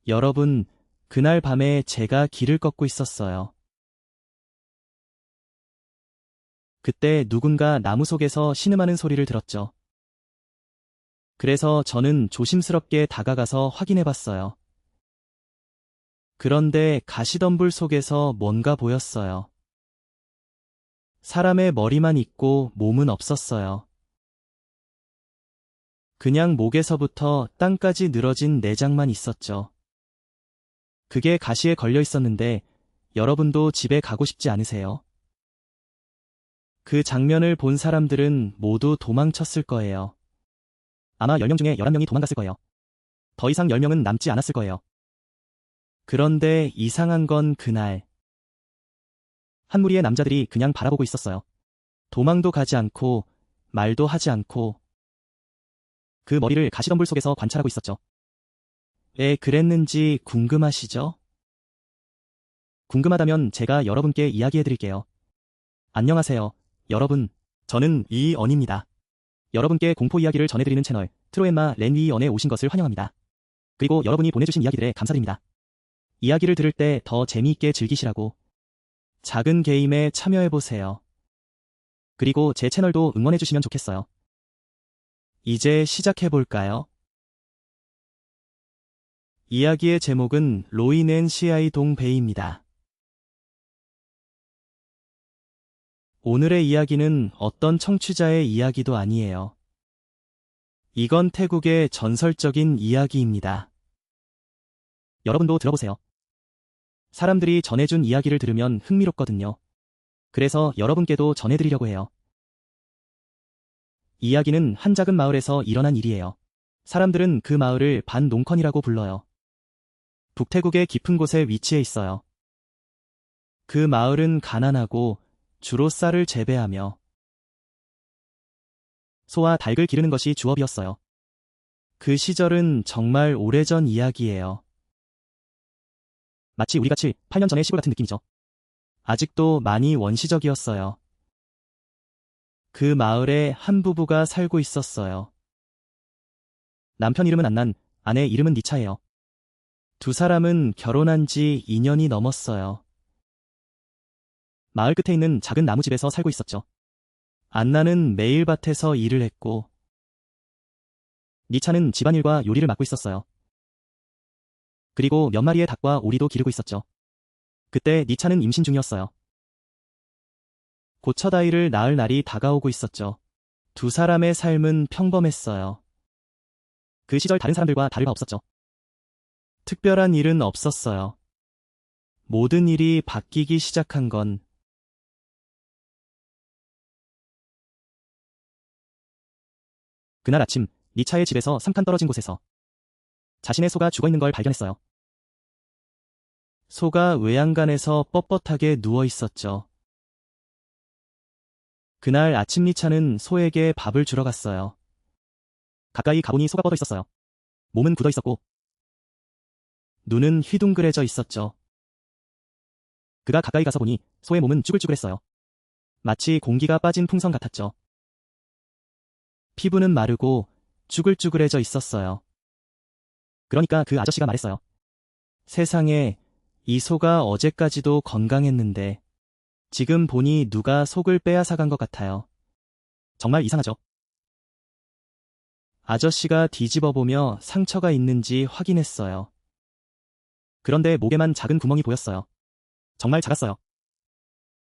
여러분, 그날 밤에 제가 길을 걷고 있었어요. 그때 누군가 나무 속에서 신음하는 소리를 들었죠. 그래서 저는 조심스럽게 다가가서 확인해 봤어요. 그런데 가시덤불 속에서 뭔가 보였어요. 사람의 머리만 있고 몸은 없었어요. 그냥 목에서부터 땅까지 늘어진 내장만 있었죠. 그게 가시에 걸려 있었는데 여러분도 집에 가고 싶지 않으세요? 그 장면을 본 사람들은 모두 도망쳤을 거예요. 아마 10명 중에 11명이 도망갔을 거예요. 더 이상 10명은 남지 않았을 거예요. 그런데 이상한 건 그날 한 무리의 남자들이 그냥 바라보고 있었어요. 도망도 가지 않고 말도 하지 않고 그 머리를 가시덤불 속에서 관찰하고 있었죠. 왜 그랬는지 궁금하시죠? 궁금하다면 제가 여러분께 이야기해 드릴게요. 안녕하세요, 여러분. 저는 이언입니다. 여러분께 공포 이야기를 전해드리는 채널 트로엠마 렌위언에 오신 것을 환영합니다. 그리고 여러분이 보내주신 이야기들에 감사드립니다. 이야기를 들을 때 더 재미있게 즐기시라고 작은 게임에 참여해보세요. 그리고 제 채널도 응원해주시면 좋겠어요. 이제 시작해볼까요? 이야기의 제목은 로인 앤 시아이 동베이입니다. 오늘의 이야기는 어떤 청취자의 이야기도 아니에요. 이건 태국의 전설적인 이야기입니다. 여러분도 들어보세요. 사람들이 전해준 이야기를 들으면 흥미롭거든요. 그래서 여러분께도 전해드리려고 해요. 이야기는 한 작은 마을에서 일어난 일이에요. 사람들은 그 마을을 반농컨이라고 불러요. 북태국의 깊은 곳에 위치해 있어요. 그 마을은 가난하고 주로 쌀을 재배하며 소와 닭을 기르는 것이 주업이었어요. 그 시절은 정말 오래전 이야기예요. 마치 우리가 7, 8년 전의 시골 같은 느낌이죠. 아직도 많이 원시적이었어요. 그 마을에 한 부부가 살고 있었어요. 남편 이름은 안난, 아내 이름은 니차예요. 두 사람은 결혼한 지 2년이 넘었어요. 마을 끝에 있는 작은 나무집에서 살고 있었죠. 안나는 매일 밭에서 일을 했고 니차는 집안일과 요리를 맡고 있었어요. 그리고 몇 마리의 닭과 오리도 기르고 있었죠. 그때 니차는 임신 중이었어요. 곧 첫 아이를 낳을 날이 다가오고 있었죠. 두 사람의 삶은 평범했어요. 그 시절 다른 사람들과 다를 바 없었죠. 특별한 일은 없었어요. 모든 일이 바뀌기 시작한 건 그날 아침 니차의 집에서 3칸 떨어진 곳에서 자신의 소가 죽어있는 걸 발견했어요. 소가 외양간에서 뻣뻣하게 누워 있었죠. 그날 아침 니차는 소에게 밥을 주러 갔어요. 가까이 가보니 소가 뻗어 있었어요. 몸은 굳어 있었고 눈은 휘둥그레져 있었죠. 그가 가까이 가서 보니 소의 몸은 쭈글쭈글했어요. 마치 공기가 빠진 풍선 같았죠. 피부는 마르고 쭈글쭈글해져 있었어요. 그러니까 그 아저씨가 말했어요. 세상에, 이 소가 어제까지도 건강했는데 지금 보니 누가 속을 빼앗아간 것 같아요. 정말 이상하죠? 아저씨가 뒤집어보며 상처가 있는지 확인했어요. 그런데 목에만 작은 구멍이 보였어요. 정말 작았어요.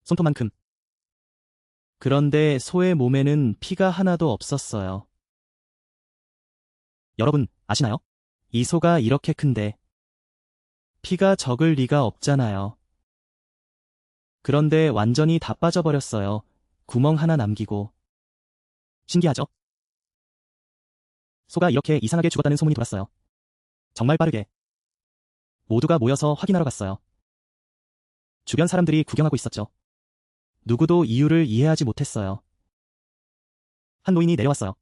손톱만큼. 그런데 소의 몸에는 피가 하나도 없었어요. 여러분, 아시나요? 이 소가 이렇게 큰데 피가 적을 리가 없잖아요. 그런데 완전히 다 빠져버렸어요. 구멍 하나 남기고. 신기하죠? 소가 이렇게 이상하게 죽었다는 소문이 돌았어요. 정말 빠르게. 모두가 모여서 확인하러 갔어요. 주변 사람들이 구경하고 있었죠. 누구도 이유를 이해하지 못했어요. 한 노인이 내려왔어요.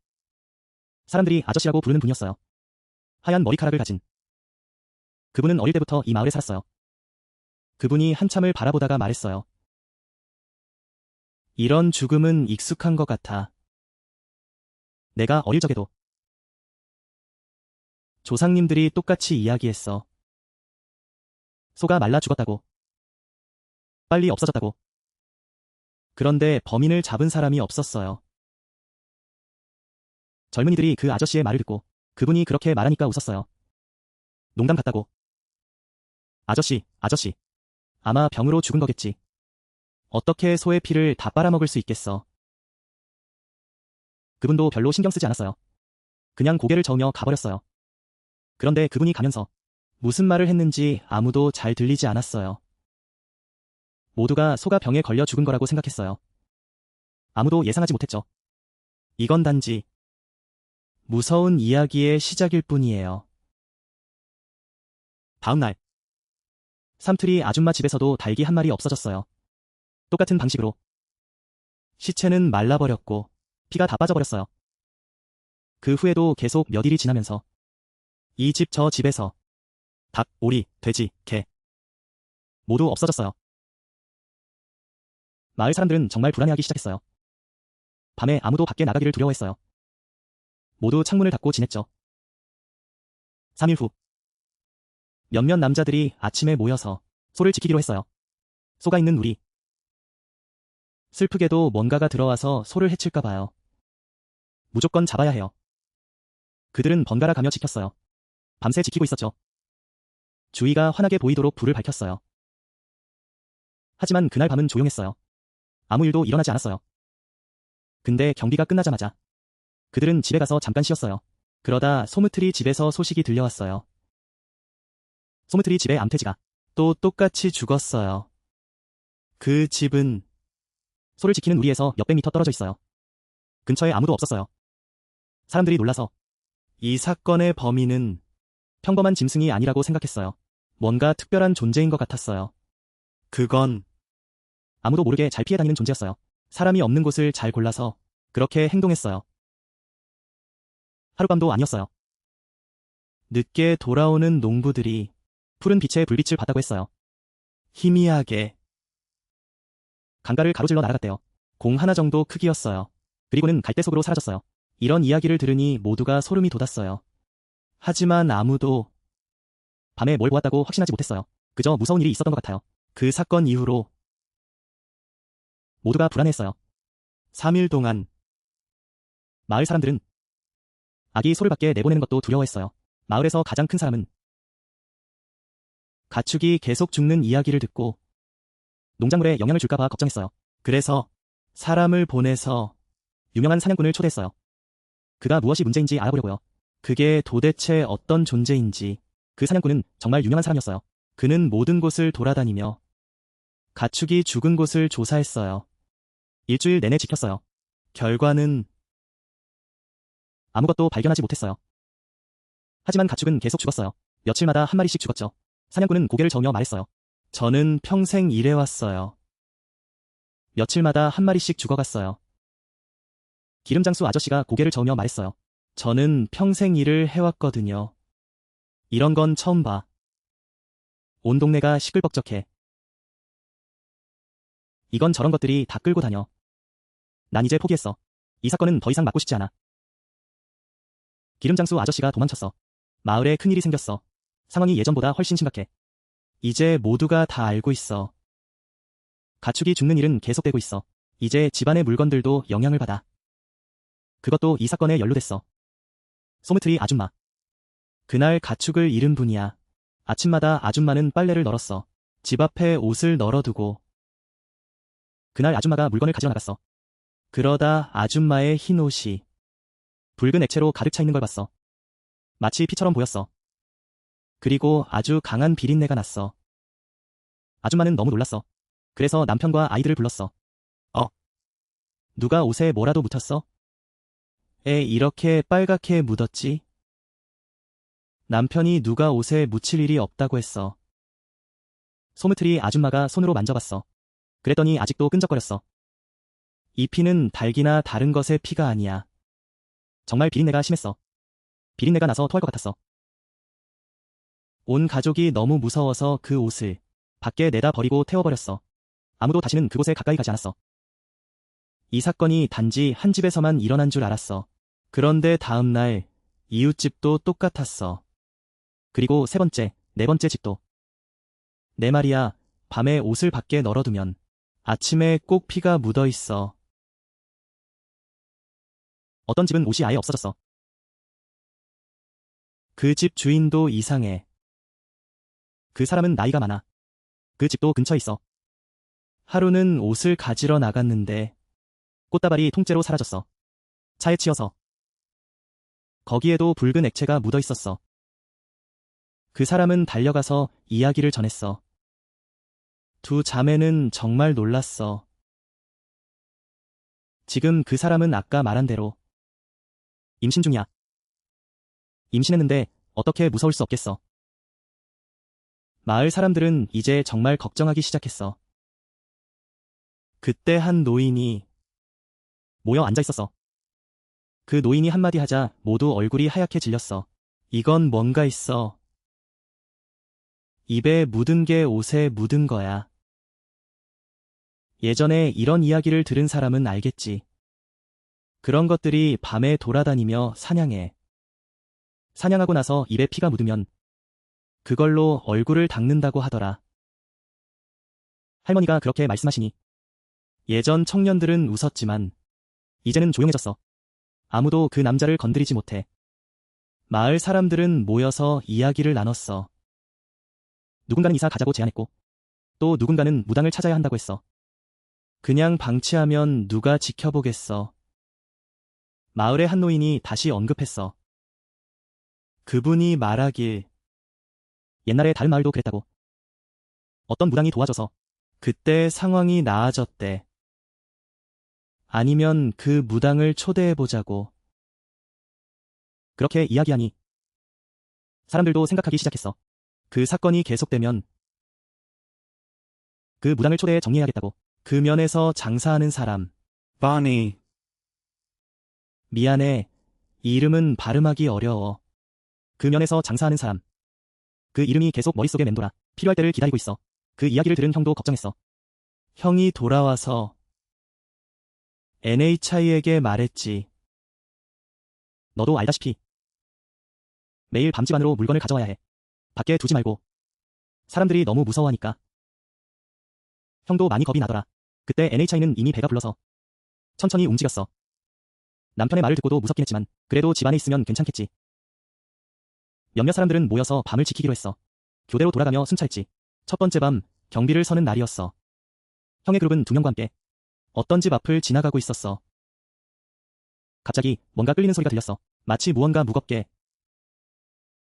사람들이 아저씨라고 부르는 분이었어요. 하얀 머리카락을 가진. 그분은 어릴 때부터 이 마을에 살았어요. 그분이 한참을 바라보다가 말했어요. 이런 죽음은 익숙한 것 같아. 내가 어릴 적에도 조상님들이 똑같이 이야기했어. 소가 말라 죽었다고. 빨리 없어졌다고. 그런데 범인을 잡은 사람이 없었어요. 젊은이들이 그 아저씨의 말을 듣고 그분이 그렇게 말하니까 웃었어요. 농담 같다고. 아저씨, 아저씨. 아마 병으로 죽은 거겠지. 어떻게 소의 피를 다 빨아먹을 수 있겠어. 그분도 별로 신경 쓰지 않았어요. 그냥 고개를 저으며 가버렸어요. 그런데 그분이 가면서 무슨 말을 했는지 아무도 잘 들리지 않았어요. 모두가 소가 병에 걸려 죽은 거라고 생각했어요. 아무도 예상하지 못했죠. 이건 단지 무서운 이야기의 시작일 뿐이에요. 다음 날, 삼투리 아줌마 집에서도 닭이 한 마리 없어졌어요. 똑같은 방식으로. 시체는 말라버렸고 피가 다 빠져버렸어요. 그 후에도 계속 몇 일이 지나면서 이 집 저 집에서 닭, 오리, 돼지, 개 모두 없어졌어요. 마을 사람들은 정말 불안해하기 시작했어요. 밤에 아무도 밖에 나가기를 두려워했어요. 모두 창문을 닫고 지냈죠. 3일 후, 몇몇 남자들이 아침에 모여서 소를 지키기로 했어요. 소가 있는 우리. 슬프게도 뭔가가 들어와서 소를 해칠까 봐요. 무조건 잡아야 해요. 그들은 번갈아 가며 지켰어요. 밤새 지키고 있었죠. 주위가 환하게 보이도록 불을 밝혔어요. 하지만 그날 밤은 조용했어요. 아무 일도 일어나지 않았어요. 근데 경비가 끝나자마자 그들은 집에 가서 잠깐 쉬었어요. 그러다 소무트리 집에서 소식이 들려왔어요. 소무트리 집의 암돼지가 또 똑같이 죽었어요. 그 집은 소를 지키는 우리에서 몇백 미터 떨어져 있어요. 근처에 아무도 없었어요. 사람들이 놀라서 이 사건의 범인은 평범한 짐승이 아니라고 생각했어요. 뭔가 특별한 존재인 것 같았어요. 그건 아무도 모르게 잘 피해 다니는 존재였어요. 사람이 없는 곳을 잘 골라서 그렇게 행동했어요. 하룻밤도 아니었어요. 늦게 돌아오는 농부들이 푸른 빛에 불빛을 봤다고 했어요. 희미하게. 강가를 가로질러 날아갔대요. 공 하나 정도 크기였어요. 그리고는 갈대 속으로 사라졌어요. 이런 이야기를 들으니 모두가 소름이 돋았어요. 하지만 아무도 밤에 뭘 보았다고 확신하지 못했어요. 그저 무서운 일이 있었던 것 같아요. 그 사건 이후로 모두가 불안했어요. 3일 동안 마을 사람들은 아기 소를 밖에 내보내는 것도 두려워했어요. 마을에서 가장 큰 사람은 가축이 계속 죽는 이야기를 듣고 농작물에 영향을 줄까봐 걱정했어요. 그래서 사람을 보내서 유명한 사냥꾼을 초대했어요. 그가 무엇이 문제인지 알아보려고요. 그게 도대체 어떤 존재인지. 그 사냥꾼은 정말 유명한 사람이었어요. 그는 모든 곳을 돌아다니며 가축이 죽은 곳을 조사했어요. 일주일 내내 지켰어요. 결과는 아무것도 발견하지 못했어요. 하지만 가축은 계속 죽었어요. 며칠마다 한 마리씩 죽었죠. 사냥꾼은 고개를 저으며 말했어요. 저는 평생 일해왔어요. 며칠마다 한 마리씩 죽어갔어요. 기름장수 아저씨가 고개를 저으며 말했어요. 저는 평생 일을 해왔거든요. 이런 건 처음 봐. 온 동네가 시끌벅적해. 이건 저런 것들이 다 끌고 다녀. 난 이제 포기했어. 이 사건은 더 이상 맡고 싶지 않아. 기름장수 아저씨가 도망쳤어. 마을에 큰일이 생겼어. 상황이 예전보다 훨씬 심각해. 이제 모두가 다 알고 있어. 가축이 죽는 일은 계속되고 있어. 이제 집안의 물건들도 영향을 받아. 그것도 이 사건에 연루됐어. 소무트리 아줌마. 그날 가축을 잃은 분이야. 아침마다 아줌마는 빨래를 널었어. 집 앞에 옷을 널어두고. 그날 아줌마가 물건을 가지러 나갔어. 그러다 아줌마의 흰 옷이 붉은 액체로 가득 차 있는 걸 봤어. 마치 피처럼 보였어. 그리고 아주 강한 비린내가 났어. 아줌마는 너무 놀랐어. 그래서 남편과 아이들을 불렀어. 누가 옷에 뭐라도 묻혔어? 이렇게 빨갛게 묻었지? 남편이 누가 옷에 묻힐 일이 없다고 했어. 소무트리 아줌마가 손으로 만져봤어. 그랬더니 아직도 끈적거렸어. 이 피는 닭이나 다른 것의 피가 아니야. 정말 비린내가 심했어. 비린내가 나서 토할 것 같았어. 온 가족이 너무 무서워서 그 옷을 밖에 내다 버리고 태워버렸어. 아무도 다시는 그곳에 가까이 가지 않았어. 이 사건이 단지 한 집에서만 일어난 줄 알았어. 그런데 다음 날 이웃집도 똑같았어. 그리고 세 번째, 네 번째 집도. 내 말이야, 밤에 옷을 밖에 널어두면 아침에 꼭 피가 묻어 있어. 어떤 집은 옷이 아예 없어졌어. 그 집 주인도 이상해. 그 사람은 나이가 많아. 그 집도 근처에 있어. 하루는 옷을 가지러 나갔는데 꽃다발이 통째로 사라졌어. 차에 치여서. 거기에도 붉은 액체가 묻어 있었어. 그 사람은 달려가서 이야기를 전했어. 두 자매는 정말 놀랐어. 지금 그 사람은 아까 말한 대로 임신 중이야. 임신했는데 어떻게 무서울 수 없겠어. 마을 사람들은 이제 정말 걱정하기 시작했어. 그때 한 노인이 모여 앉아 있었어. 그 노인이 한마디 하자 모두 얼굴이 하얗게 질렸어. 이건 뭔가 있어. 입에 묻은 게 옷에 묻은 거야. 예전에 이런 이야기를 들은 사람은 알겠지. 그런 것들이 밤에 돌아다니며 사냥해. 사냥하고 나서 입에 피가 묻으면 그걸로 얼굴을 닦는다고 하더라. 할머니가 그렇게 말씀하시니 예전 청년들은 웃었지만 이제는 조용해졌어. 아무도 그 남자를 건드리지 못해. 마을 사람들은 모여서 이야기를 나눴어. 누군가는 이사 가자고 제안했고 또 누군가는 무당을 찾아야 한다고 했어. 그냥 방치하면 누가 지켜보겠어. 마을의 한 노인이 다시 언급했어. 그분이 말하길 옛날에 다른 마을도 그랬다고. 어떤 무당이 도와줘서 그때 상황이 나아졌대. 아니면 그 무당을 초대해보자고. 그렇게 이야기하니 사람들도 생각하기 시작했어. 그 사건이 계속되면 그 무당을 초대해 정리해야겠다고. 그 면에서 장사하는 사람. Barney, 미안해. 이 이름은 발음하기 어려워. 그 면에서 장사하는 사람. 그 이름이 계속 머릿속에 맴돌아. 필요할 때를 기다리고 있어. 그 이야기를 들은 형도 걱정했어. 형이 돌아와서 NHI에게 말했지. 너도 알다시피 매일 밤집 안으로 물건을 가져와야 해. 밖에 두지 말고. 사람들이 너무 무서워하니까. 형도 많이 겁이 나더라. 그때 NHI는 이미 배가 불러서 천천히 움직였어. 남편의 말을 듣고도 무섭긴 했지만 그래도 집 안에 있으면 괜찮겠지. 몇몇 사람들은 모여서 밤을 지키기로 했어. 교대로 돌아가며 순찰했지. 첫 번째 밤, 경비를 서는 날이었어. 형의 그룹은 2명과 함께 어떤 집 앞을 지나가고 있었어. 갑자기 뭔가 끌리는 소리가 들렸어. 마치 무언가 무겁게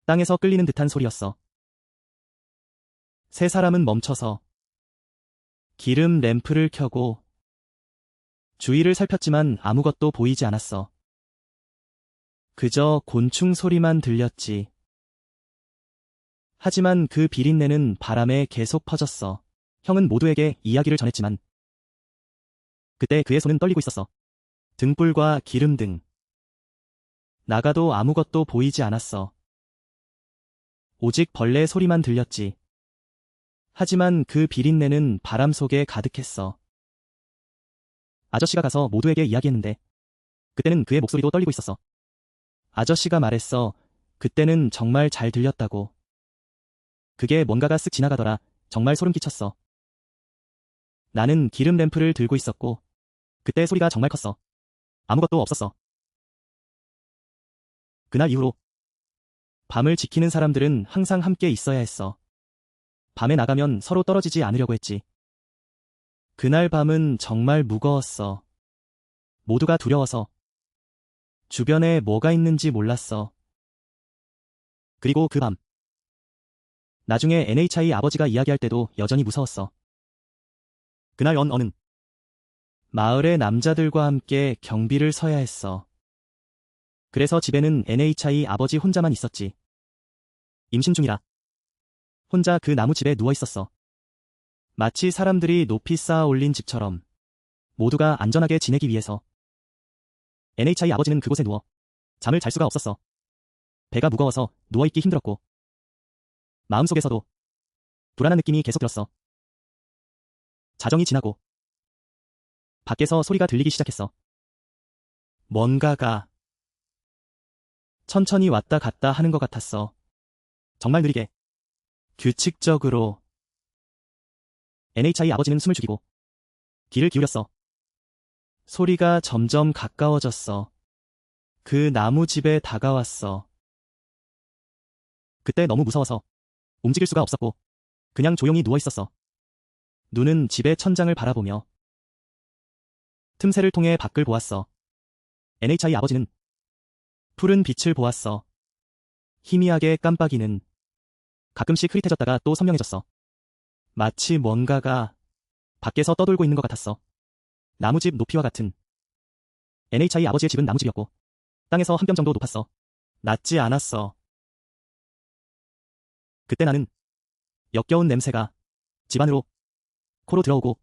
땅에서 끌리는 듯한 소리였어. 세 사람은 멈춰서 기름 램프를 켜고 주위를 살폈지만 아무것도 보이지 않았어. 그저 곤충 소리만 들렸지. 하지만 그 비린내는 바람에 계속 퍼졌어. 형은 모두에게 이야기를 전했지만 그때 그의 손은 떨리고 있었어. 등불과 기름 등. 나가도 아무것도 보이지 않았어. 오직 벌레 소리만 들렸지. 하지만 그 비린내는 바람 속에 가득했어. 아저씨가 가서 모두에게 이야기했는데 그때는 그의 목소리도 떨리고 있었어. 아저씨가 말했어. 그때는 정말 잘 들렸다고. 그게 뭔가가 쓱 지나가더라. 정말 소름 끼쳤어. 나는 기름 램프를 들고 있었고 그때 소리가 정말 컸어. 아무것도 없었어. 그날 이후로 밤을 지키는 사람들은 항상 함께 있어야 했어. 밤에 나가면 서로 떨어지지 않으려고 했지. 그날 밤은 정말 무거웠어. 모두가 두려워서 주변에 뭐가 있는지 몰랐어. 그리고 그 밤. 나중에 NHI 아버지가 이야기할 때도 여전히 무서웠어. 그날 어는 마을의 남자들과 함께 경비를 서야 했어. 그래서 집에는 NHI 아버지 혼자만 있었지. 임신 중이라. 혼자 그 나무집에 누워 있었어. 마치 사람들이 높이 쌓아 올린 집처럼 모두가 안전하게 지내기 위해서. NHI 아버지는 그곳에 누워 잠을 잘 수가 없었어. 배가 무거워서 누워있기 힘들었고 마음속에서도 불안한 느낌이 계속 들었어. 자정이 지나고 밖에서 소리가 들리기 시작했어. 뭔가가 천천히 왔다 갔다 하는 것 같았어. 정말 느리게. 규칙적으로. NHI 아버지는 숨을 죽이고 귀를 기울였어. 소리가 점점 가까워졌어. 그 나무집에 다가왔어. 그때 너무 무서워서 움직일 수가 없었고 그냥 조용히 누워 있었어. 눈은 집의 천장을 바라보며 틈새를 통해 밖을 보았어. NHI 아버지는 푸른 빛을 보았어. 희미하게 깜빡이는 가끔씩 흐릿해졌다가 또 선명해졌어. 마치 뭔가가 밖에서 떠돌고 있는 것 같았어. 나무집 높이와 같은. NHI 아버지의 집은 나무집이었고 땅에서 한 뼘 정도 높았어. 낮지 않았어. 그때 나는 역겨운 냄새가 집 안으로 코로 들어오고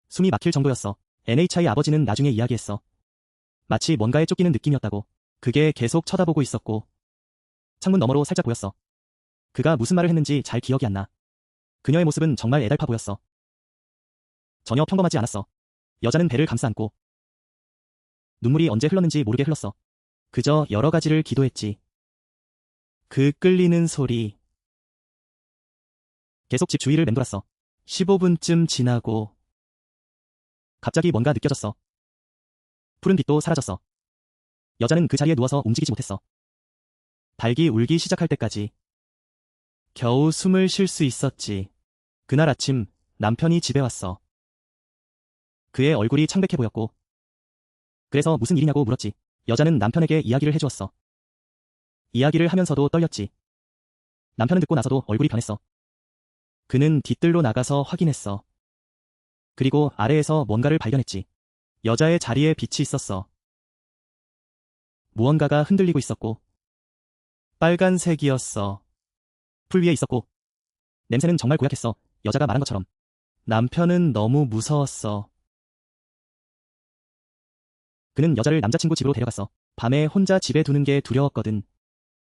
숨이 막힐 정도였어. NHI 아버지는 나중에 이야기했어. 마치 뭔가에 쫓기는 느낌이었다고. 그게 계속 쳐다보고 있었고 창문 너머로 살짝 보였어. 그가 무슨 말을 했는지 잘 기억이 안 나. 그녀의 모습은 정말 애달파 보였어. 전혀 평범하지 않았어. 여자는 배를 감싸 안고 눈물이 언제 흘렀는지 모르게 흘렀어. 그저 여러 가지를 기도했지. 그 끌리는 소리. 계속 집 주위를 맴돌았어. 15분쯤 지나고 갑자기 뭔가 느껴졌어. 푸른 빛도 사라졌어. 여자는 그 자리에 누워서 움직이지 못했어. 닭이 울기 시작할 때까지 겨우 숨을 쉴 수 있었지. 그날 아침 남편이 집에 왔어. 그의 얼굴이 창백해 보였고 그래서 무슨 일이냐고 물었지. 여자는 남편에게 이야기를 해주었어. 이야기를 하면서도 떨렸지. 남편은 듣고 나서도 얼굴이 변했어. 그는 뒤뜰로 나가서 확인했어. 그리고 아래에서 뭔가를 발견했지. 여자의 자리에 빛이 있었어. 무언가가 흔들리고 있었고 빨간색이었어. 풀 위에 있었고 냄새는 정말 고약했어. 여자가 말한 것처럼. 남편은 너무 무서웠어. 그는 여자를 남자친구 집으로 데려갔어. 밤에 혼자 집에 두는 게 두려웠거든.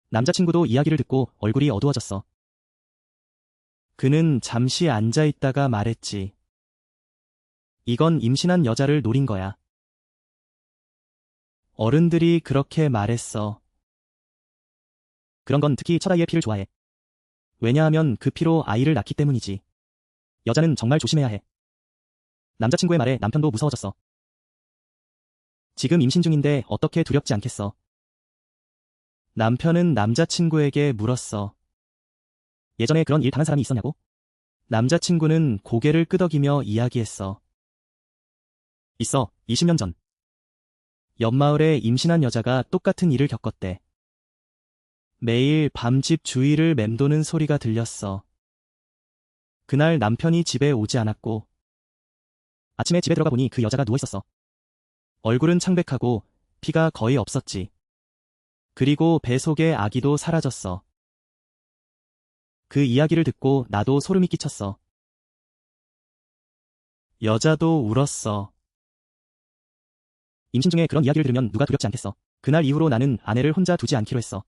남자친구도 이야기를 듣고 얼굴이 어두워졌어. 그는 잠시 앉아 있다가 말했지. 이건 임신한 여자를 노린 거야. 어른들이 그렇게 말했어. 그런 건 특히 첫아이의 피를 좋아해. 왜냐하면 그 피로 아이를 낳기 때문이지. 여자는 정말 조심해야 해. 남자친구의 말에 남편도 무서워졌어. 지금 임신 중인데 어떻게 두렵지 않겠어. 남편은 남자친구에게 물었어. 예전에 그런 일 당한 사람이 있었냐고? 남자친구는 고개를 끄덕이며 이야기했어. 있어, 20년 전. 옆마을에 임신한 여자가 똑같은 일을 겪었대. 매일 밤 집 주위를 맴도는 소리가 들렸어. 그날 남편이 집에 오지 않았고 아침에 집에 들어가 보니 그 여자가 누워있었어. 얼굴은 창백하고 피가 거의 없었지. 그리고 배 속의 아기도 사라졌어. 그 이야기를 듣고 나도 소름이 끼쳤어. 여자도 울었어. 임신 중에 그런 이야기를 들으면 누가 두렵지 않겠어. 그날 이후로 나는 아내를 혼자 두지 않기로 했어.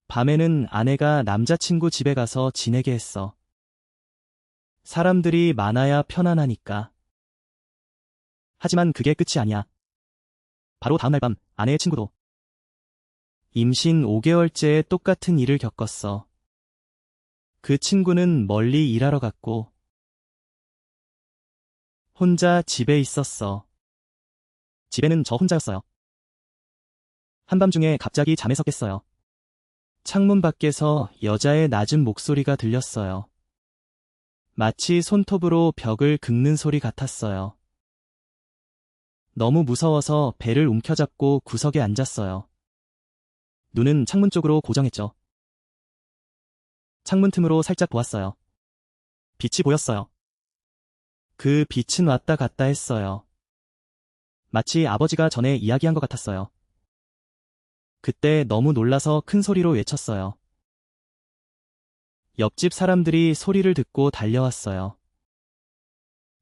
밤에는 아내가 남자친구 집에 가서 지내게 했어. 사람들이 많아야 편안하니까. 하지만 그게 끝이 아니야. 바로 다음날 밤 아내의 친구도 임신 5개월째에 똑같은 일을 겪었어. 그 친구는 멀리 일하러 갔고 혼자 집에 있었어. 집에는 저 혼자였어요. 한밤중에 갑자기 잠에서 깼어요. 창문 밖에서 여자의 낮은 목소리가 들렸어요. 마치 손톱으로 벽을 긁는 소리 같았어요. 너무 무서워서 배를 움켜잡고 구석에 앉았어요. 눈은 창문 쪽으로 고정했죠. 창문 틈으로 살짝 보았어요. 빛이 보였어요. 그 빛은 왔다 갔다 했어요. 마치 아버지가 전에 이야기한 것 같았어요. 그때 너무 놀라서 큰 소리로 외쳤어요. 옆집 사람들이 소리를 듣고 달려왔어요.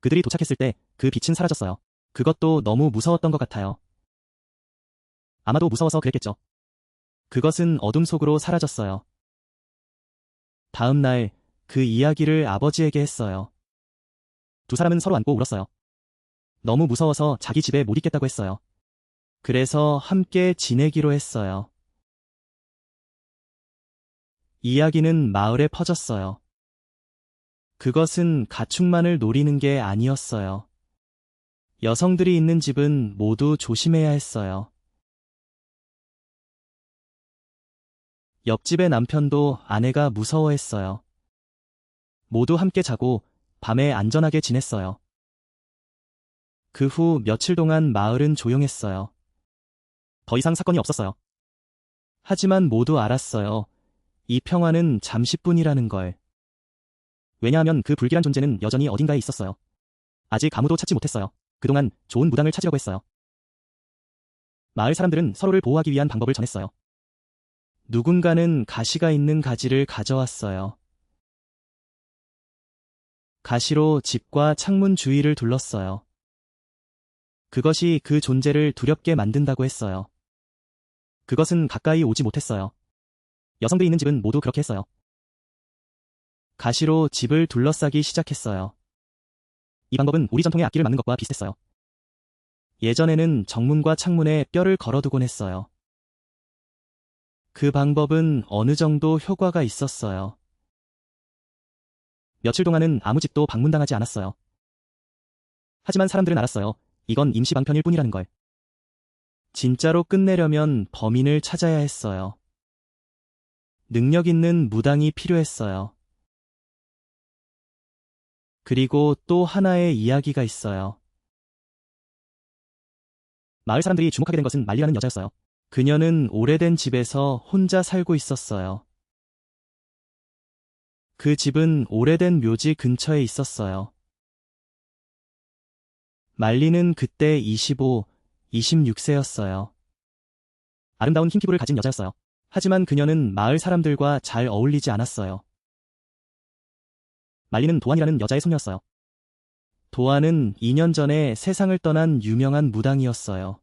그들이 도착했을 때 그 빛은 사라졌어요. 그것도 너무 무서웠던 것 같아요. 아마도 무서워서 그랬겠죠. 그것은 어둠 속으로 사라졌어요. 다음 날 그 이야기를 아버지에게 했어요. 두 사람은 서로 안고 울었어요. 너무 무서워서 자기 집에 못 있겠다고 했어요. 그래서 함께 지내기로 했어요. 이야기는 마을에 퍼졌어요. 그것은 가축만을 노리는 게 아니었어요. 여성들이 있는 집은 모두 조심해야 했어요. 옆집의 남편도 아내가 무서워했어요. 모두 함께 자고 밤에 안전하게 지냈어요. 그 후 며칠 동안 마을은 조용했어요. 더 이상 사건이 없었어요. 하지만 모두 알았어요. 이 평화는 잠시뿐이라는 걸. 왜냐하면 그 불길한 존재는 여전히 어딘가에 있었어요. 아직 아무도 찾지 못했어요. 그동안 좋은 무당을 찾으려고 했어요. 마을 사람들은 서로를 보호하기 위한 방법을 전했어요. 누군가는 가시가 있는 가지를 가져왔어요. 가시로 집과 창문 주위를 둘렀어요. 그것이 그 존재를 두렵게 만든다고 했어요. 그것은 가까이 오지 못했어요. 여성들이 있는 집은 모두 그렇게 했어요. 가시로 집을 둘러싸기 시작했어요. 이 방법은 우리 전통의 악기를 막는 것과 비슷했어요. 예전에는 정문과 창문에 뼈를 걸어두곤 했어요. 그 방법은 어느 정도 효과가 있었어요. 며칠 동안은 아무 집도 방문당하지 않았어요. 하지만 사람들은 알았어요. 이건 임시 방편일 뿐이라는 걸. 진짜로 끝내려면 범인을 찾아야 했어요. 능력 있는 무당이 필요했어요. 그리고 또 하나의 이야기가 있어요. 마을 사람들이 주목하게 된 것은 말리라는 여자였어요. 그녀는 오래된 집에서 혼자 살고 있었어요. 그 집은 오래된 묘지 근처에 있었어요. 말리는 그때 25, 26세였어요. 아름다운 흰 피부를 가진 여자였어요. 하지만 그녀는 마을 사람들과 잘 어울리지 않았어요. 말리는 도안이라는 여자의 손녀였어요. 도안은 2년 전에 세상을 떠난 유명한 무당이었어요.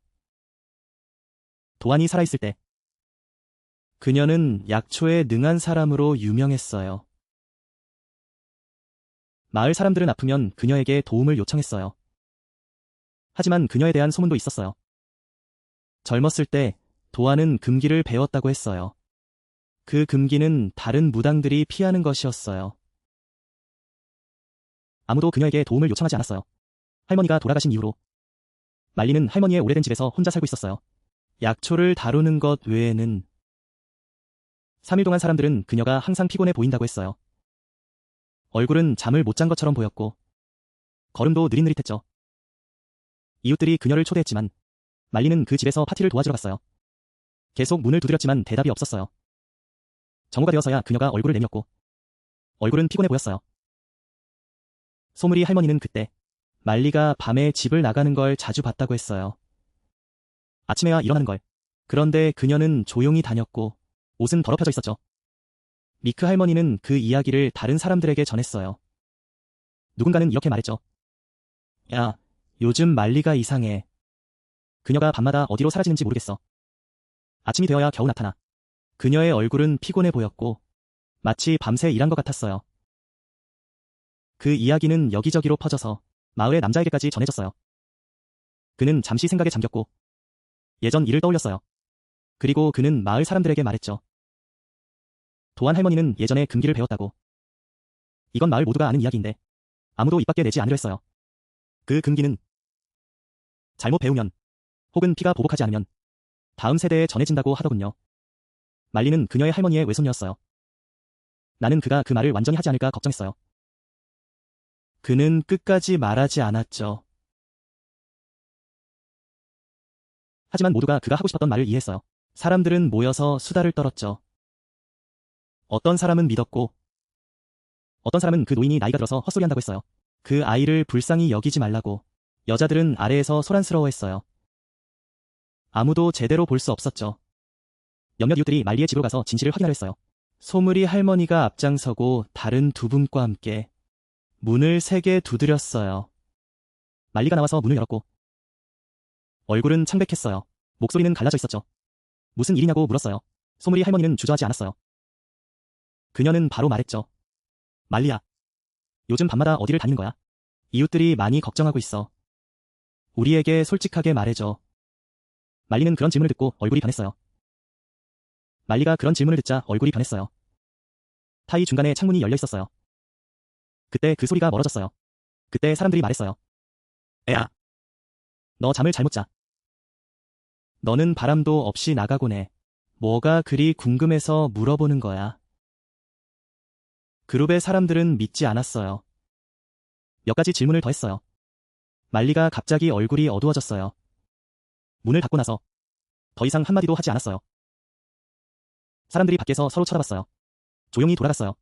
도안이 살아있을 때 그녀는 약초에 능한 사람으로 유명했어요. 마을 사람들은 아프면 그녀에게 도움을 요청했어요. 하지만 그녀에 대한 소문도 있었어요. 젊었을 때 도안은 금기를 배웠다고 했어요. 그 금기는 다른 무당들이 피하는 것이었어요. 아무도 그녀에게 도움을 요청하지 않았어요. 할머니가 돌아가신 이후로 말리는 할머니의 오래된 집에서 혼자 살고 있었어요. 약초를 다루는 것 외에는 3일 동안 사람들은 그녀가 항상 피곤해 보인다고 했어요. 얼굴은 잠을 못 잔 것처럼 보였고 걸음도 느릿느릿했죠. 이웃들이 그녀를 초대했지만 말리는 그 집에서 파티를 도와주러 갔어요. 계속 문을 두드렸지만 대답이 없었어요. 정오가 되어서야 그녀가 얼굴을 내밀었고 얼굴은 피곤해 보였어요. 소물이 할머니는 그때 말리가 밤에 집을 나가는 걸 자주 봤다고 했어요. 아침에야 일어나는 걸. 그런데 그녀는 조용히 다녔고 옷은 더럽혀져 있었죠. 미크 할머니는 그 이야기를 다른 사람들에게 전했어요. 누군가는 이렇게 말했죠. 야, 요즘 말리가 이상해. 그녀가 밤마다 어디로 사라지는지 모르겠어. 아침이 되어야 겨우 나타나. 그녀의 얼굴은 피곤해 보였고 마치 밤새 일한 것 같았어요. 그 이야기는 여기저기로 퍼져서 마을의 남자에게까지 전해졌어요. 그는 잠시 생각에 잠겼고 예전 일을 떠올렸어요. 그리고 그는 마을 사람들에게 말했죠. 도안 할머니는 예전에 금기를 배웠다고. 이건 마을 모두가 아는 이야기인데 아무도 입 밖에 내지 않으려 했어요. 그 금기는 잘못 배우면 혹은 피가 보복하지 않으면 다음 세대에 전해진다고 하더군요. 말리는 그녀의 할머니의 외손녀였어요. 나는 그가 그 말을 완전히 하지 않을까 걱정했어요. 그는 끝까지 말하지 않았죠. 하지만 모두가 그가 하고 싶었던 말을 이해했어요. 사람들은 모여서 수다를 떨었죠. 어떤 사람은 믿었고 어떤 사람은 그 노인이 나이가 들어서 헛소리한다고 했어요. 그 아이를 불쌍히 여기지 말라고. 여자들은 아래에서 소란스러워했어요. 아무도 제대로 볼 수 없었죠. 몇몇 이웃들이 말리의 집으로 가서 진실을 확인하려 했어요. 소물이 할머니가 앞장서고 다른 두 분과 함께 문을 세게 두드렸어요. 말리가 나와서 문을 열었고 얼굴은 창백했어요. 목소리는 갈라져 있었죠. 무슨 일이냐고 물었어요. 소물이 할머니는 주저하지 않았어요. 그녀는 바로 말했죠. 말리야, 요즘 밤마다 어디를 다니는 거야? 이웃들이 많이 걱정하고 있어. 우리에게 솔직하게 말해줘. 말리는 그런 질문을 듣고 얼굴이 변했어요. 말리가 그런 질문을 듣자 얼굴이 변했어요. 타이 중간에 창문이 열려 있었어요. 그때 그 소리가 멀어졌어요. 그때 사람들이 말했어요. 애야, 너 잠을 잘못 자. 너는 바람도 없이 나가곤 해. 뭐가 그리 궁금해서 물어보는 거야. 그룹의 사람들은 믿지 않았어요. 몇 가지 질문을 더 했어요. 말리가 갑자기 얼굴이 어두워졌어요. 문을 닫고 나서 더 이상 한마디도 하지 않았어요. 사람들이 밖에서 서로 쳐다봤어요. 조용히 돌아갔어요.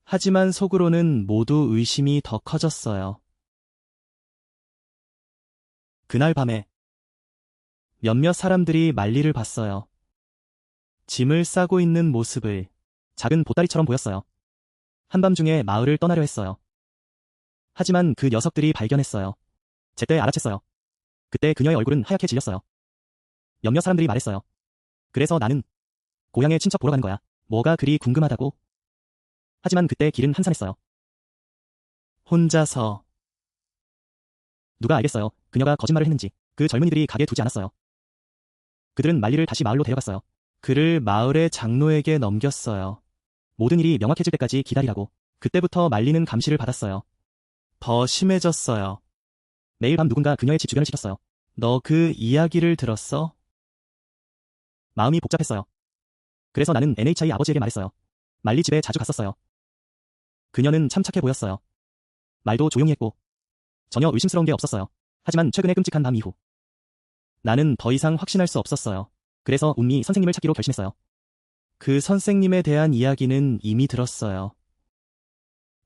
하지만 속으로는 모두 의심이 더 커졌어요. 그날 밤에 몇몇 사람들이 말리를 봤어요. 짐을 싸고 있는 모습을 작은 보따리처럼 보였어요. 한밤중에 마을을 떠나려 했어요. 하지만 그 녀석들이 발견했어요. 제때 알아챘어요. 그때 그녀의 얼굴은 하얗게 질렸어요. 몇몇 사람들이 말했어요. 그래서 나는 고향에 친척 보러 가는 거야. 뭐가 그리 궁금하다고? 하지만 그때 길은 한산했어요. 혼자서. 누가 알겠어요. 그녀가 거짓말을 했는지. 그 젊은이들이 가게 두지 않았어요. 그들은 말리를 다시 마을로 데려갔어요. 그를 마을의 장로에게 넘겼어요. 모든 일이 명확해질 때까지 기다리라고. 그때부터 말리는 감시를 받았어요. 더 심해졌어요. 매일 밤 누군가 그녀의 집 주변을 지켰어요. 너 그 이야기를 들었어? 마음이 복잡했어요. 그래서 나는 NHI 아버지에게 말했어요. 말리 집에 자주 갔었어요. 그녀는 참 착해 보였어요. 말도 조용히 했고 전혀 의심스러운 게 없었어요. 하지만 최근에 끔찍한 밤 이후 나는 더 이상 확신할 수 없었어요. 그래서 운미 선생님을 찾기로 결심했어요. 그 선생님에 대한 이야기는 이미 들었어요.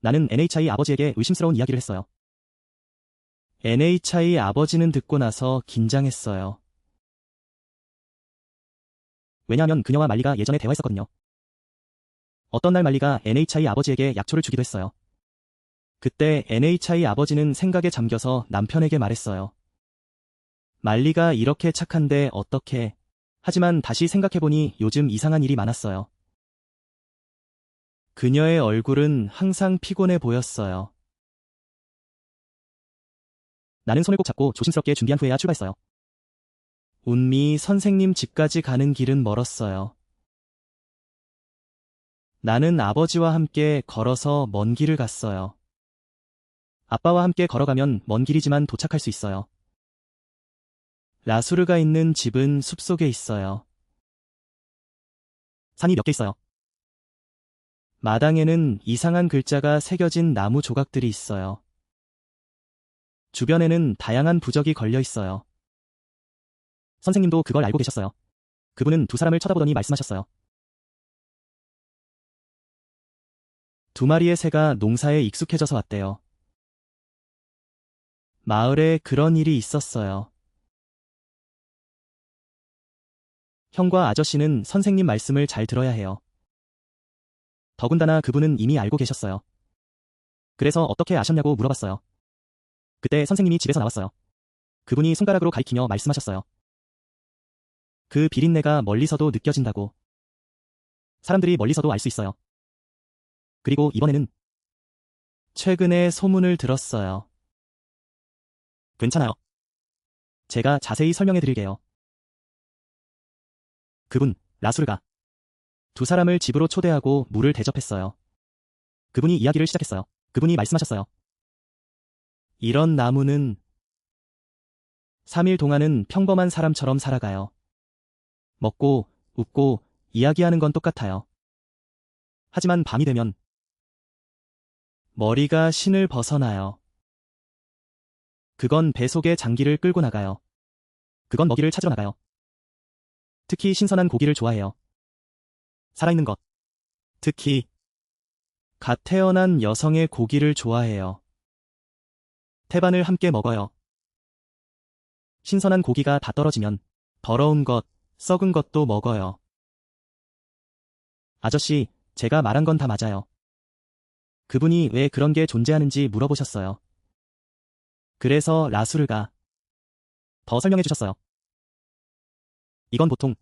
나는 NHI 아버지에게 의심스러운 이야기를 했어요. NHI 아버지는 듣고 나서 긴장했어요. 왜냐하면 그녀와 말리가 예전에 대화했었거든요. 어떤 날 말리가 NHI 아버지에게 약초를 주기도 했어요. 그때 NHI 아버지는 생각에 잠겨서 남편에게 말했어요. 말리가 이렇게 착한데 어떻게. 하지만 다시 생각해보니 요즘 이상한 일이 많았어요. 그녀의 얼굴은 항상 피곤해 보였어요. 나는 손을 꼭 잡고 조심스럽게 준비한 후에야 출발했어요. 운미 선생님 집까지 가는 길은 멀었어요. 나는 아버지와 함께 걸어서 먼 길을 갔어요. 아빠와 함께 걸어가면 먼 길이지만 도착할 수 있어요. 라수르가 있는 집은 숲속에 있어요. 산이 몇 개 있어요. 마당에는 이상한 글자가 새겨진 나무 조각들이 있어요. 주변에는 다양한 부적이 걸려 있어요. 선생님도 그걸 알고 계셨어요. 그분은 두 사람을 쳐다보더니 말씀하셨어요. 두 마리의 새가 농사에 익숙해져서 왔대요. 마을에 그런 일이 있었어요. 형과 아저씨는 선생님 말씀을 잘 들어야 해요. 더군다나 그분은 이미 알고 계셨어요. 그래서 어떻게 아셨냐고 물어봤어요. 그때 선생님이 집에서 나왔어요. 그분이 손가락으로 가리키며 말씀하셨어요. 그 비린내가 멀리서도 느껴진다고. 사람들이 멀리서도 알 수 있어요. 그리고 이번에는 최근에 소문을 들었어요. 괜찮아요. 제가 자세히 설명해 드릴게요. 그분, 라수르가 두 사람을 집으로 초대하고 물을 대접했어요. 그분이 이야기를 시작했어요. 그분이 말씀하셨어요. 이런 나무는 3일 동안은 평범한 사람처럼 살아가요. 먹고, 웃고, 이야기하는 건 똑같아요. 하지만 밤이 되면 머리가 신을 벗어나요. 그건 배 속에 장기를 끌고 나가요. 그건 먹이를 찾으러 나가요. 특히 신선한 고기를 좋아해요. 살아있는 것. 특히 갓 태어난 여성의 고기를 좋아해요. 태반을 함께 먹어요. 신선한 고기가 다 떨어지면 더러운 것, 썩은 것도 먹어요. 아저씨, 제가 말한 건 다 맞아요. 그분이 왜 그런 게 존재하는지 물어보셨어요. 그래서 라수르가 더 설명해 주셨어요. 이건 보통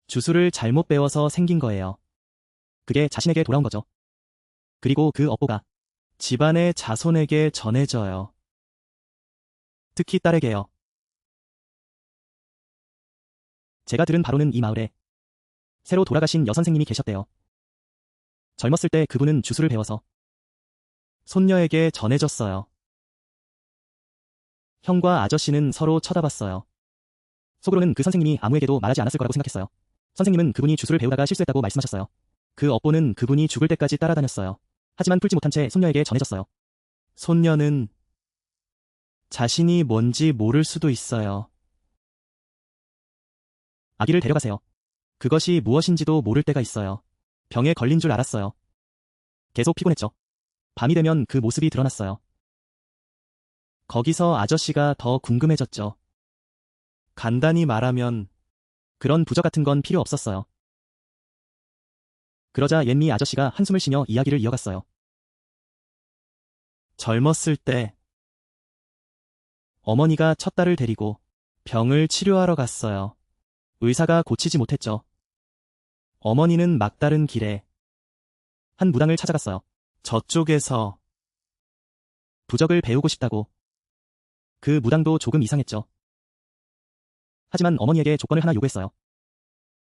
주술을 잘못 배워서 생긴 거예요. 그게 자신에게 돌아온 거죠. 그리고 그 업보가 집안의 자손에게 전해져요. 특히 딸에게요. 제가 들은 바로는 이 마을에 새로 돌아가신 여선생님이 계셨대요. 젊었을 때 그분은 주술을 배워서 손녀에게 전해졌어요. 형과 아저씨는 서로 쳐다봤어요. 속으로는 그 선생님이 아무에게도 말하지 않았을 거라고 생각했어요. 선생님은 그분이 주술을 배우다가 실수했다고 말씀하셨어요. 그 업보는 그분이 죽을 때까지 따라다녔어요. 하지만 풀지 못한 채 손녀에게 전해졌어요. 손녀는 자신이 뭔지 모를 수도 있어요. 아기를 데려가세요. 그것이 무엇인지도 모를 때가 있어요. 병에 걸린 줄 알았어요. 계속 피곤했죠. 밤이 되면 그 모습이 드러났어요. 거기서 아저씨가 더 궁금해졌죠. 간단히 말하면 그런 부적 같은 건 필요 없었어요. 그러자 옌미 아저씨가 한숨을 쉬며 이야기를 이어갔어요. 젊었을 때 어머니가 첫 딸을 데리고 병을 치료하러 갔어요. 의사가 고치지 못했죠. 어머니는 막다른 길에 한 무당을 찾아갔어요. 저쪽에서 부적을 배우고 싶다고. 그 무당도 조금 이상했죠. 하지만 어머니에게 조건을 하나 요구했어요.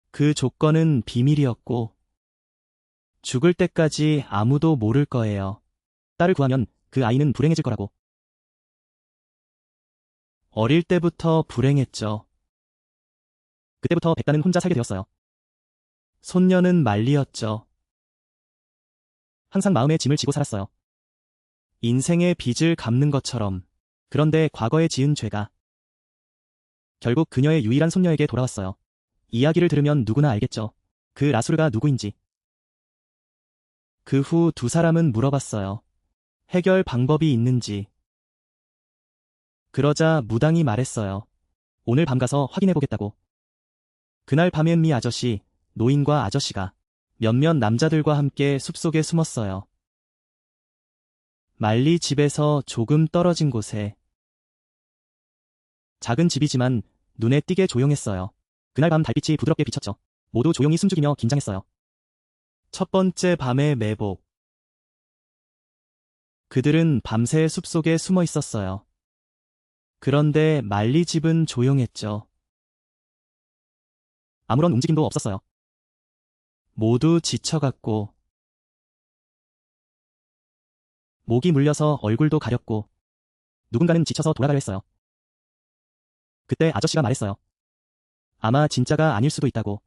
그 조건은 비밀이었고 죽을 때까지 아무도 모를 거예요. 딸을 구하면 그 아이는 불행해질 거라고. 어릴 때부터 불행했죠. 그때부터 백가는 혼자 살게 되었어요. 손녀는 말리였죠. 항상 마음에 짐을 지고 살았어요. 인생의 빚을 갚는 것처럼. 그런데 과거에 지은 죄가 결국 그녀의 유일한 손녀에게 돌아왔어요. 이야기를 들으면 누구나 알겠죠. 그 라수르가 누구인지. 그 후 두 사람은 물어봤어요. 해결 방법이 있는지. 그러자 무당이 말했어요. 오늘 밤 가서 확인해보겠다고. 그날 밤 앤미 아저씨, 노인과 아저씨가 몇몇 남자들과 함께 숲속에 숨었어요. 말리 집에서 조금 떨어진 곳에. 작은 집이지만 눈에 띄게 조용했어요. 그날 밤 달빛이 부드럽게 비쳤죠. 모두 조용히 숨죽이며 긴장했어요. 첫 번째 밤의 매복. 그들은 밤새 숲속에 숨어 있었어요. 그런데 말리 집은 조용했죠. 아무런 움직임도 없었어요. 모두 지쳐갔고 목이 물려서 얼굴도 가렸고 누군가는 지쳐서 돌아가려 했어요. 그때 아저씨가 말했어요. 아마 진짜가 아닐 수도 있다고.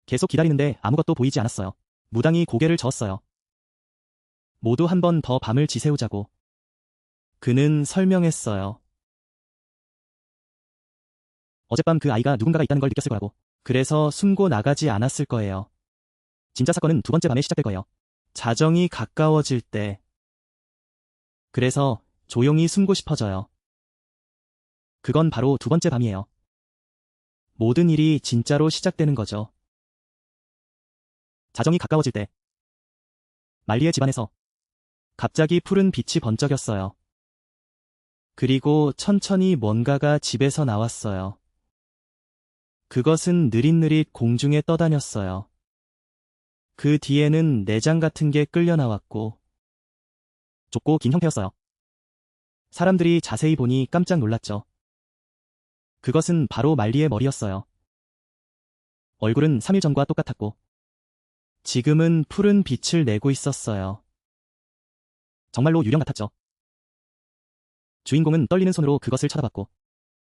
계속 기다리는데 아무것도 보이지 않았어요. 무당이 고개를 저었어요. 모두 한 번 더 밤을 지새우자고. 그는 설명했어요. 어젯밤 그 아이가 누군가가 있다는 걸 느꼈을 거라고. 그래서 숨고 나가지 않았을 거예요. 진짜 사건은 두 번째 밤에 시작될 거예요. 자정이 가까워질 때. 그래서 조용히 숨고 싶어져요. 그건 바로 두 번째 밤이에요. 모든 일이 진짜로 시작되는 거죠. 자정이 가까워질 때. 말리의 집안에서 갑자기 푸른 빛이 번쩍였어요. 그리고 천천히 뭔가가 집에서 나왔어요. 그것은 느릿느릿 공중에 떠다녔어요. 그 뒤에는 내장 같은 게 끌려 나왔고 좁고 긴 형태였어요. 사람들이 자세히 보니 깜짝 놀랐죠. 그것은 바로 말리의 머리였어요. 얼굴은 3일 전과 똑같았고 지금은 푸른 빛을 내고 있었어요. 정말로 유령 같았죠. 주인공은 떨리는 손으로 그것을 쳐다봤고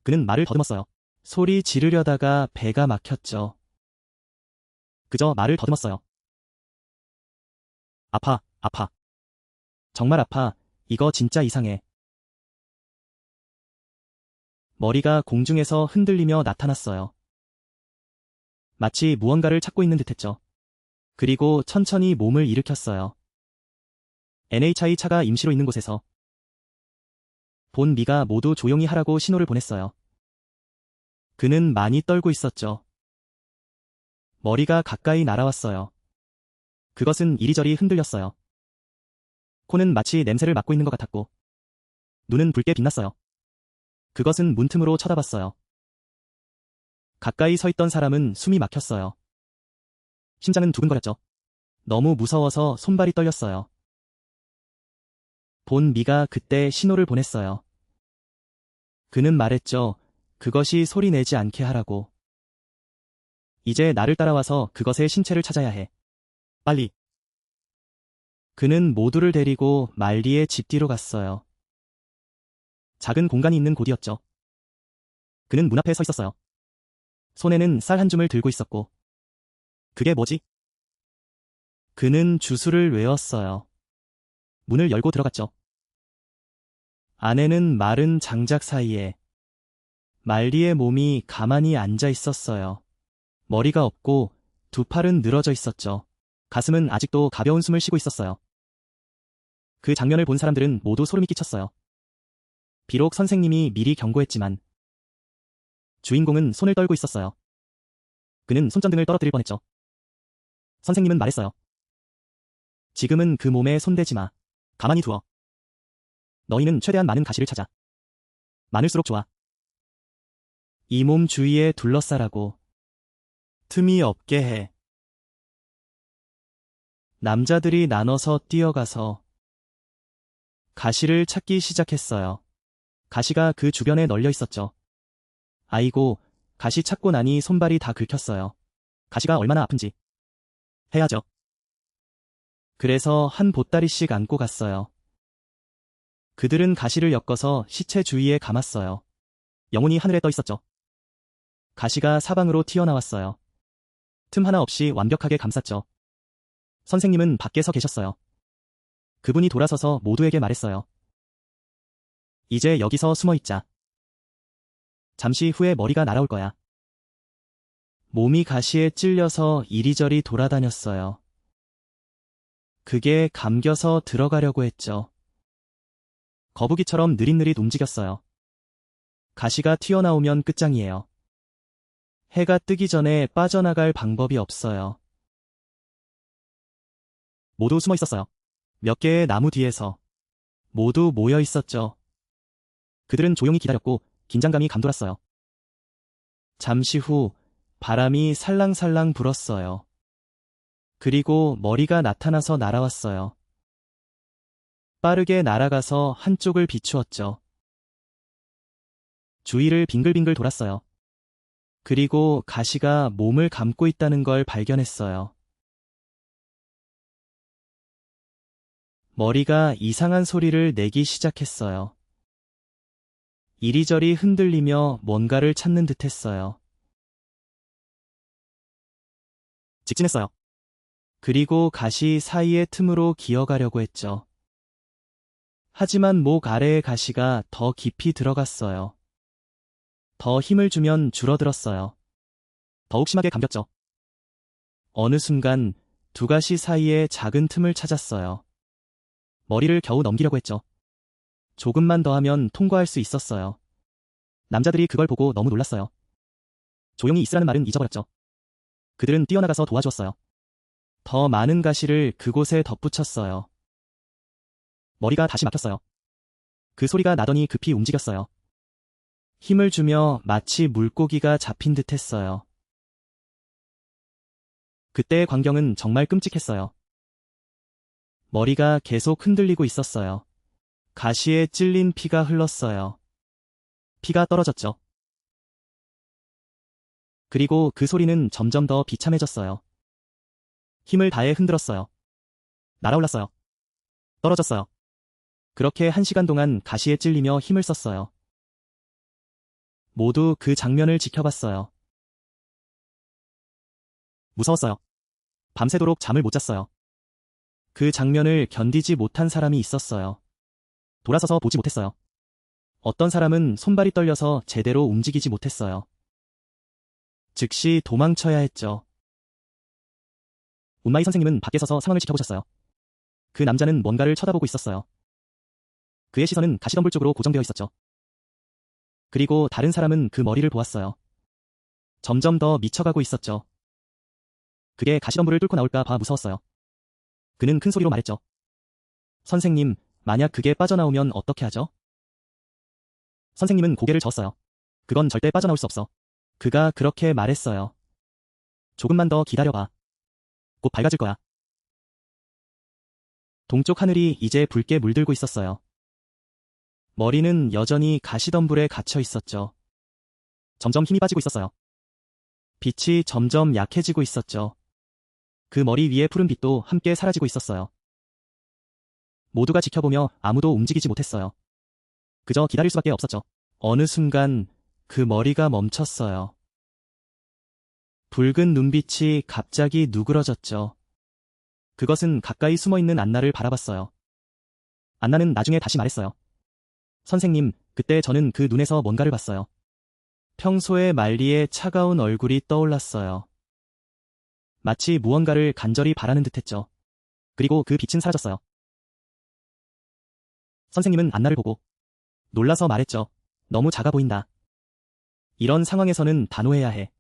그는 말을 더듬었어요. 소리 지르려다가 배가 막혔죠. 그저 말을 더듬었어요. 아파, 아파. 정말 아파. 이거 진짜 이상해. 머리가 공중에서 흔들리며 나타났어요. 마치 무언가를 찾고 있는 듯했죠. 그리고 천천히 몸을 일으켰어요. NHI 차가 임시로 있는 곳에서 본 미가 모두 조용히 하라고 신호를 보냈어요. 그는 많이 떨고 있었죠. 머리가 가까이 날아왔어요. 그것은 이리저리 흔들렸어요. 코는 마치 냄새를 맡고 있는 것 같았고 눈은 붉게 빛났어요. 그것은 문틈으로 쳐다봤어요. 가까이 서 있던 사람은 숨이 막혔어요. 심장은 두근거렸죠. 너무 무서워서 손발이 떨렸어요. 본 미가 그때 신호를 보냈어요. 그는 말했죠. 그것이 소리 내지 않게 하라고. 이제 나를 따라와서 그것의 신체를 찾아야 해. 빨리. 그는 모두를 데리고 말리의 집 뒤로 갔어요. 작은 공간이 있는 곳이었죠. 그는 문 앞에 서 있었어요. 손에는 쌀 한 줌을 들고 있었고. 그게 뭐지? 그는 주술을 외웠어요. 문을 열고 들어갔죠. 안에는 마른 장작 사이에 말리의 몸이 가만히 앉아 있었어요. 머리가 없고 두 팔은 늘어져 있었죠. 가슴은 아직도 가벼운 숨을 쉬고 있었어요. 그 장면을 본 사람들은 모두 소름이 끼쳤어요. 비록 선생님이 미리 경고했지만 주인공은 손을 떨고 있었어요. 그는 손전등을 떨어뜨릴 뻔했죠. 선생님은 말했어요. 지금은 그 몸에 손대지 마. 가만히 두어. 너희는 최대한 많은 가시를 찾아. 많을수록 좋아. 이 몸 주위에 둘러싸라고. 틈이 없게 해. 남자들이 나눠서 뛰어가서 가시를 찾기 시작했어요. 가시가 그 주변에 널려 있었죠. 아이고, 가시 찾고 나니 손발이 다 긁혔어요. 가시가 얼마나 아픈지. 해야죠. 그래서 한 보따리씩 안고 갔어요. 그들은 가시를 엮어서 시체 주위에 감았어요. 영혼이 하늘에 떠 있었죠. 가시가 사방으로 튀어나왔어요. 틈 하나 없이 완벽하게 감쌌죠. 선생님은 밖에 서 계셨어요. 그분이 돌아서서 모두에게 말했어요. 이제 여기서 숨어 있자. 잠시 후에 머리가 날아올 거야. 몸이 가시에 찔려서 이리저리 돌아다녔어요. 그게 감겨서 들어가려고 했죠. 거북이처럼 느릿느릿 움직였어요. 가시가 튀어나오면 끝장이에요. 해가 뜨기 전에 빠져나갈 방법이 없어요. 모두 숨어 있었어요. 몇 개의 나무 뒤에서. 모두 모여 있었죠. 그들은 조용히 기다렸고 긴장감이 감돌았어요. 잠시 후 바람이 살랑살랑 불었어요. 그리고 머리가 나타나서 날아왔어요. 빠르게 날아가서 한쪽을 비추었죠. 주위를 빙글빙글 돌았어요. 그리고 가시가 몸을 감고 있다는 걸 발견했어요. 머리가 이상한 소리를 내기 시작했어요. 이리저리 흔들리며 뭔가를 찾는 듯 했어요. 직진했어요. 그리고 가시 사이의 틈으로 기어가려고 했죠. 하지만 목 아래의 가시가 더 깊이 들어갔어요. 더 힘을 주면 줄어들었어요. 더욱 심하게 감겼죠. 어느 순간 두 가시 사이에 작은 틈을 찾았어요. 머리를 겨우 넘기려고 했죠. 조금만 더 하면 통과할 수 있었어요. 남자들이 그걸 보고 너무 놀랐어요. 조용히 있으라는 말은 잊어버렸죠. 그들은 뛰어나가서 도와주었어요. 더 많은 가시를 그곳에 덧붙였어요. 머리가 다시 막혔어요. 그 소리가 나더니 급히 움직였어요. 힘을 주며 마치 물고기가 잡힌 듯 했어요. 그때의 광경은 정말 끔찍했어요. 머리가 계속 흔들리고 있었어요. 가시에 찔린 피가 흘렀어요. 피가 떨어졌죠. 그리고 그 소리는 점점 더 비참해졌어요. 힘을 다해 흔들었어요. 날아올랐어요. 떨어졌어요. 그렇게 1시간 동안 가시에 찔리며 힘을 썼어요. 모두 그 장면을 지켜봤어요. 무서웠어요. 밤새도록 잠을 못 잤어요. 그 장면을 견디지 못한 사람이 있었어요. 돌아서서 보지 못했어요. 어떤 사람은 손발이 떨려서 제대로 움직이지 못했어요. 즉시 도망쳐야 했죠. 운마이 선생님은 밖에 서서 상황을 지켜보셨어요. 그 남자는 뭔가를 쳐다보고 있었어요. 그의 시선은 가시덤불 쪽으로 고정되어 있었죠. 그리고 다른 사람은 그 머리를 보았어요. 점점 더 미쳐가고 있었죠. 그게 가시덤불을 뚫고 나올까 봐 무서웠어요. 그는 큰 소리로 말했죠. 선생님, 만약 그게 빠져나오면 어떻게 하죠? 선생님은 고개를 저었어요. 그건 절대 빠져나올 수 없어. 그가 그렇게 말했어요. 조금만 더 기다려봐. 곧 밝아질 거야. 동쪽 하늘이 이제 붉게 물들고 있었어요. 머리는 여전히 가시덤불에 갇혀 있었죠. 점점 힘이 빠지고 있었어요. 빛이 점점 약해지고 있었죠. 그 머리 위의 푸른 빛도 함께 사라지고 있었어요. 모두가 지켜보며 아무도 움직이지 못했어요. 그저 기다릴 수밖에 없었죠. 어느 순간 그 머리가 멈췄어요. 붉은 눈빛이 갑자기 누그러졌죠. 그것은 가까이 숨어있는 안나를 바라봤어요. 안나는 나중에 다시 말했어요. 선생님, 그때 저는 그 눈에서 뭔가를 봤어요. 평소에 말리의 차가운 얼굴이 떠올랐어요. 마치 무언가를 간절히 바라는 듯했죠. 그리고 그 빛은 사라졌어요. 선생님은 안나를 보고 놀라서 말했죠. 너무 작아 보인다. 이런 상황에서는 단호해야 해.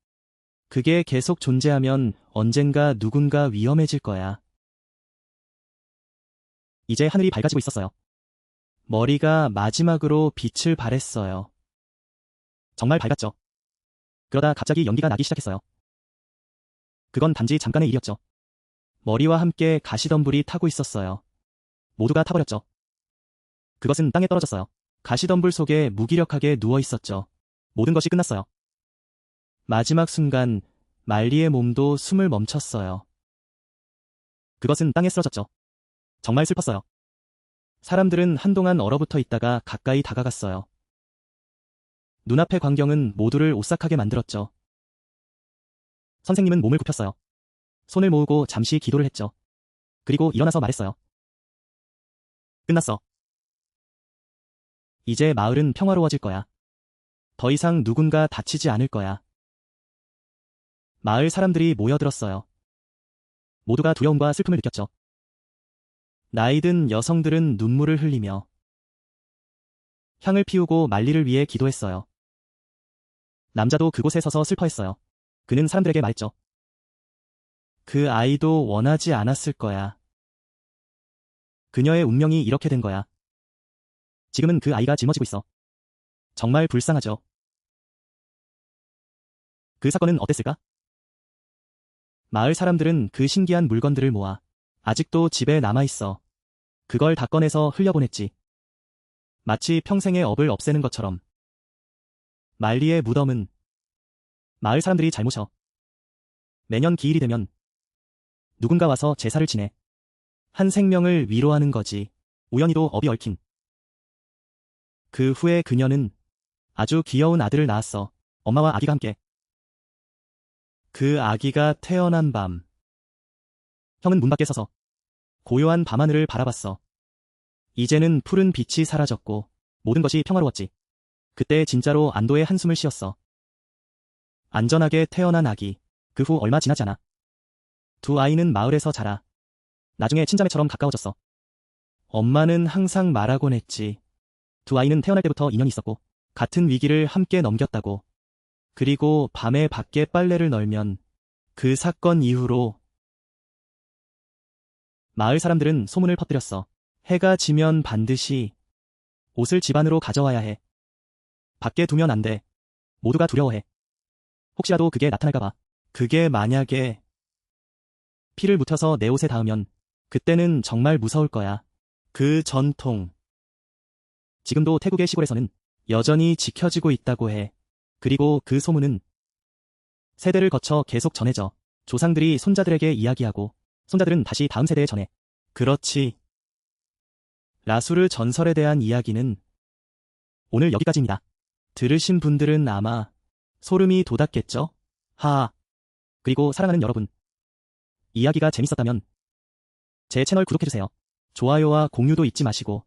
그게 계속 존재하면 언젠가 누군가 위험해질 거야. 이제 하늘이 밝아지고 있었어요. 머리가 마지막으로 빛을 발했어요. 정말 밝았죠. 그러다 갑자기 연기가 나기 시작했어요. 그건 단지 잠깐의 일이었죠. 머리와 함께 가시덤불이 타고 있었어요. 모두가 타버렸죠. 그것은 땅에 떨어졌어요. 가시덤불 속에 무기력하게 누워 있었죠. 모든 것이 끝났어요. 마지막 순간 말리의 몸도 숨을 멈췄어요. 그것은 땅에 쓰러졌죠. 정말 슬펐어요. 사람들은 한동안 얼어붙어 있다가 가까이 다가갔어요. 눈앞의 광경은 모두를 오싹하게 만들었죠. 선생님은 몸을 굽혔어요. 손을 모으고 잠시 기도를 했죠. 그리고 일어나서 말했어요. 끝났어. 이제 마을은 평화로워질 거야. 더 이상 누군가 다치지 않을 거야. 마을 사람들이 모여들었어요. 모두가 두려움과 슬픔을 느꼈죠. 나이든 여성들은 눈물을 흘리며 향을 피우고 말리를 위해 기도했어요. 남자도 그곳에 서서 슬퍼했어요. 그는 사람들에게 말했죠. 그 아이도 원하지 않았을 거야. 그녀의 운명이 이렇게 된 거야. 지금은 그 아이가 짊어지고 있어. 정말 불쌍하죠. 그 사건은 어땠을까? 마을 사람들은 그 신기한 물건들을 모아 아직도 집에 남아있어. 그걸 다 꺼내서 흘려보냈지. 마치 평생의 업을 없애는 것처럼. 말리의 무덤은 마을 사람들이 잘못이어. 매년 기일이 되면 누군가 와서 제사를 지내. 한 생명을 위로하는 거지. 우연히도 업이 얽힌. 그 후에 그녀는 아주 귀여운 아들을 낳았어. 엄마와 아기가 함께. 그 아기가 태어난 밤. 형은 문 밖에 서서 고요한 밤하늘을 바라봤어. 이제는 푸른 빛이 사라졌고 모든 것이 평화로웠지. 그때 진짜로 안도의 한숨을 쉬었어. 안전하게 태어난 아기. 그 후 얼마 지나지 않아. 두 아이는 마을에서 자라. 나중에 친자매처럼 가까워졌어. 엄마는 항상 말하곤 했지. 두 아이는 태어날 때부터 인연이 있었고 같은 위기를 함께 넘겼다고. 그리고 밤에 밖에 빨래를 널면 그 사건 이후로 마을 사람들은 소문을 퍼뜨렸어. 해가 지면 반드시 옷을 집 안으로 가져와야 해. 밖에 두면 안 돼. 모두가 두려워해. 혹시라도 그게 나타날까 봐. 그게 만약에 피를 묻혀서 내 옷에 닿으면 그때는 정말 무서울 거야. 그 전통. 지금도 태국의 시골에서는 여전히 지켜지고 있다고 해. 그리고 그 소문은 세대를 거쳐 계속 전해져. 조상들이 손자들에게 이야기하고 손자들은 다시 다음 세대에 전해. 그렇지. 라수르 전설에 대한 이야기는 오늘 여기까지입니다. 들으신 분들은 아마 소름이 돋았겠죠? 하하. 그리고 사랑하는 여러분. 이야기가 재밌었다면 제 채널 구독해주세요. 좋아요와 공유도 잊지 마시고